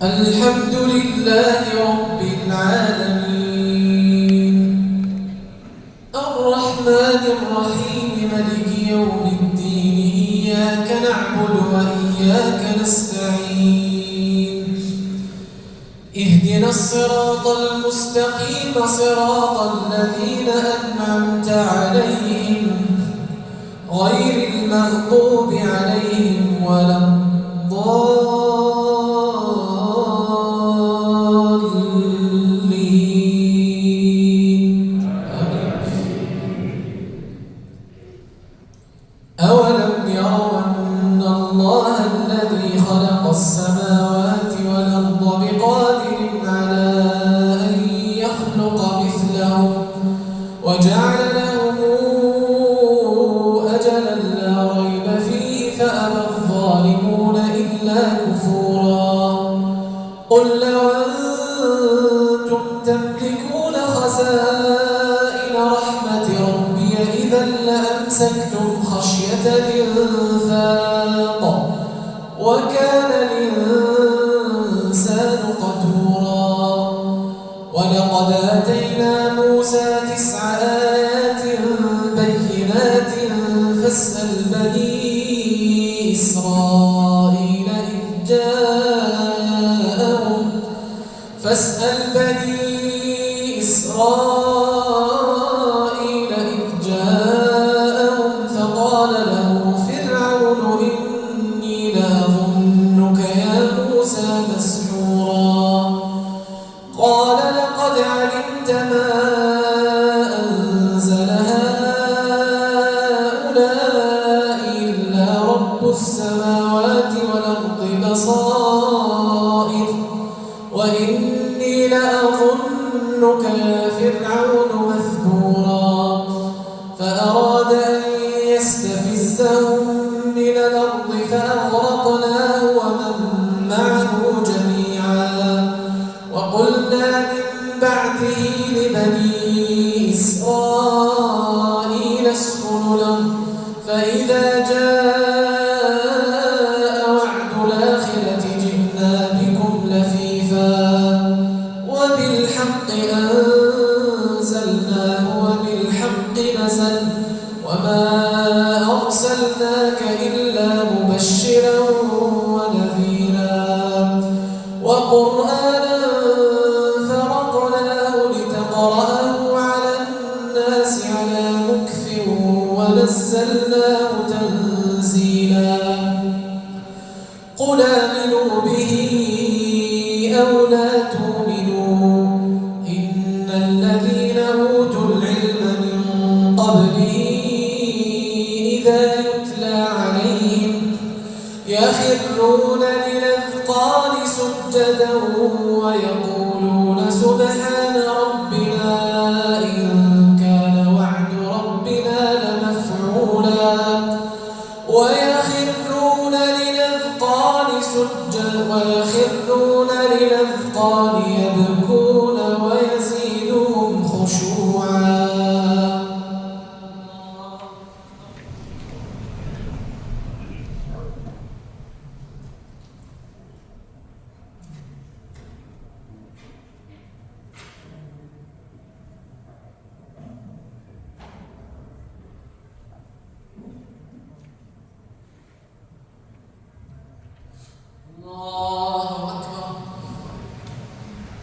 الحمد لله رب العالمين الرحمن الرحيم مالك يوم الدين إياك نعبد وإياك نستعين اهدنا الصراط المستقيم صراط الذين أنعمت عليهم غير المغضوب عليهم ولا الضالين. أولم يروا أن الله الذي خلق السماوات والأرض بقادر على أن يخلق مثلهم وجعل لهم أجلا لا ريب فيه فأبى الظالمون إلا كفورا. قل لو أنتم تملكون خزائن رحمة ربي إذا لأمسكتم خشية الإنفاق وكان الإنسان قتورا. ولقد آتينا موسى 9 آيات بينات فاسأل بني إسرائيل إذ جاءهم فقال له فرعون إني لأظنك يا موسى مسحورا. قال لقد علمت ما أنزل هؤلاء إلا رب السماوات والأرض بصائر وإني لأظنك يا فرعون مثبورا. فأراد أن يستفزهم من الأرض فأغرقناه ومن معه جميعا. وقلنا من بعده لبني إسرائيل اسكنوا الأرض فإذا جاء وعد الآخرة جئنا بكم لفيفا وبالحق أنزلناه وبالحق نزل وما أرسلناك إلا مبشرا ونذيرا وقرآنا فرقناه لتقرأه على الناس على مكث ونزلناه تنزيلا. قل آمنوا به أو لا تؤمنوا إن الذين أوتوا العلم من قبله إذا يتلى عليهم يخرون للأذقان سجدا ويقولون سبحان ربنا إن كان وعد ربنا لمفعولا. ويخرون للأذقان يبكون ويزيدهم خشوعا.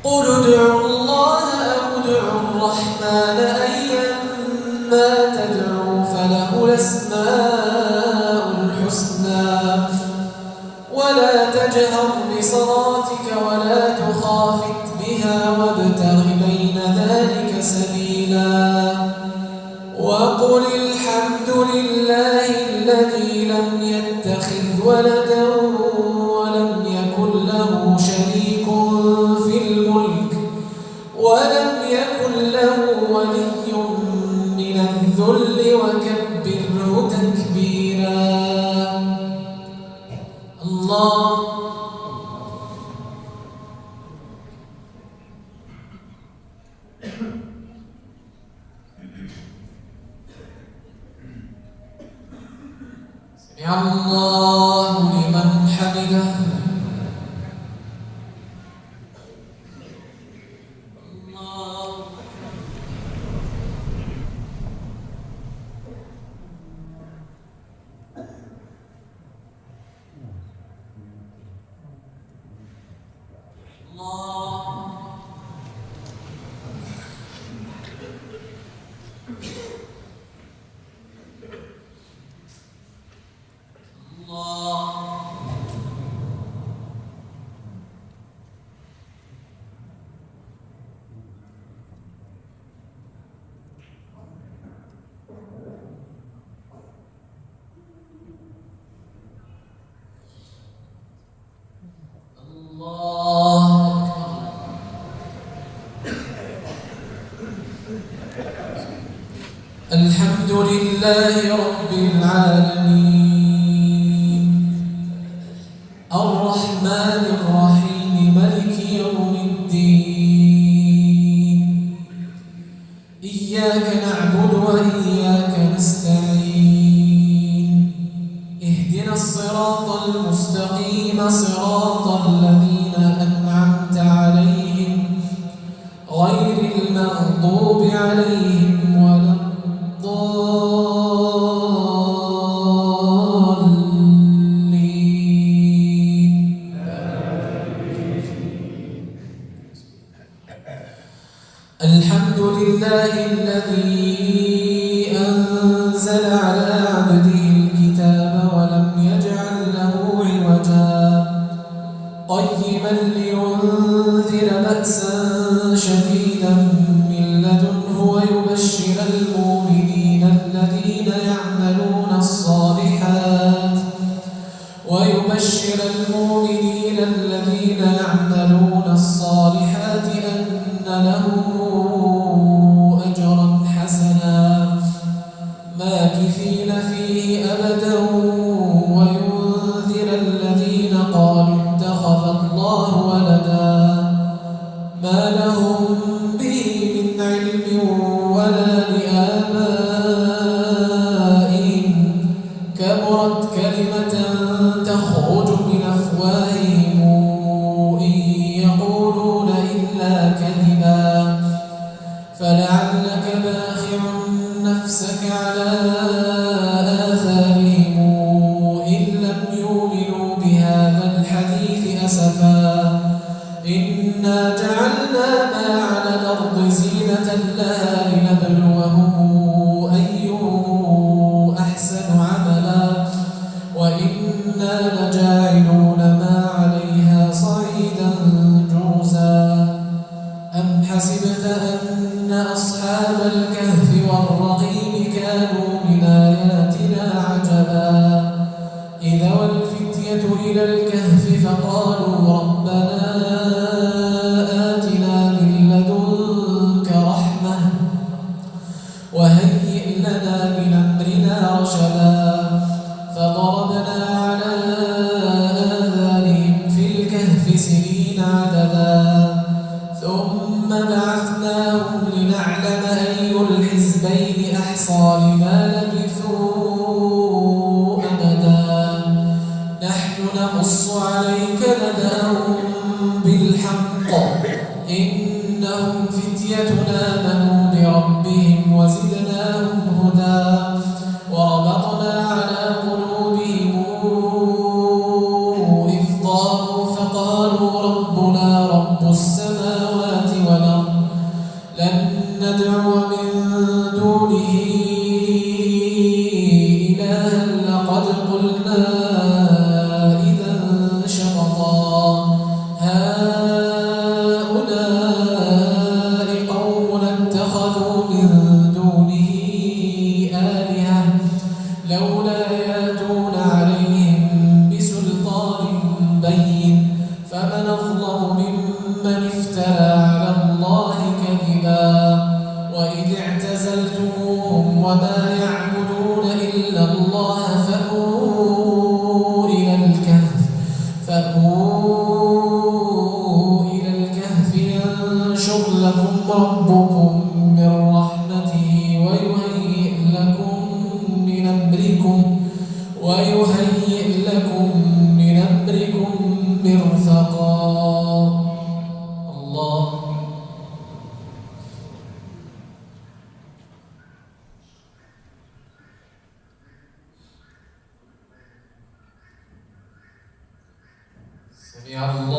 قل ادعوا الله أو ادعوا الرحمن أيما تدعوا فله الأسماء الحسنى ولا تجهر بصلاتك ولا تخافت بها وابتغ بين ذلك سبيلا. وقل الحمد لله الذي لم يتخذ ولدا ولم يكن له شريك في الملك ولم يكن له ولي من الذل وكبره تكبيرا. الله سمع الله لمن حمده. الحمد لله رب العالمين الرحمن الرحيم مالك يوم الدين إياك نعبد وإياك نستعين اهدنا الصراط المستقيم صراط الذين أنعمت عليهم غير المغضوب عليهم ولا الضالين. الحمد لله الذي أنزل على عبده الكتاب ولم يجعل له عوجا قيما لينذر بأسا شديدا من لدنه ويبشر المؤمنين الذين يعملون الصالحات أن لهم أجرا حسنا ماكثين فيه أبدا وينذر الذين قالوا اتخذ الله ولدا ما لهم به من علم ولا لآبائهم كبرت كلمة تخرج من أفواههم إن يقولون إلا كذبا فلعلك باخع نفسك على آثارهم إن لم يؤمنوا بهذا الحديث أسفا إنا جعلنا ما على الأرض زينة لها لنبلوهم أيهم أحسن عملا وإنا لجاعلون ما عليها صعيدا جرزا أم حسبت أن أصحاب الكهف والرقيم كانوا من آياتنا عجبا إذا والفتية إلى الكهف فقالوا ربنا آتنا من لدنك رحمة وهيئ لنا من أمرنا رشدا فضربنا على آذانهم في الكهف سنين عددا ثم بعثناهم لنعلم أي الحزبين أحصى لما لبثوا أمدا نحن نقص عليك نبأهم بالحق إنهم فتية آمنوا بربهم وزدناهم هدى وربطنا على قلوبهم إذ قاموا فقالوا ربنا رب السماوات والأرض لن ندعو من دونه إلها لقد قلنا إذا شططا هؤلاء قوم اتخذوا من دونه آلهة لولا يأتون عليهم بسلطان بين فمن أظلم ممن افترى على الله كذبا وإذ اعتزلتموهم وما يعبدون إلا الله فأووا إلى الكهف ينشر لكم ربكم من رحمته ويهيئ لكم من أمركم مرفقا الله سمع الله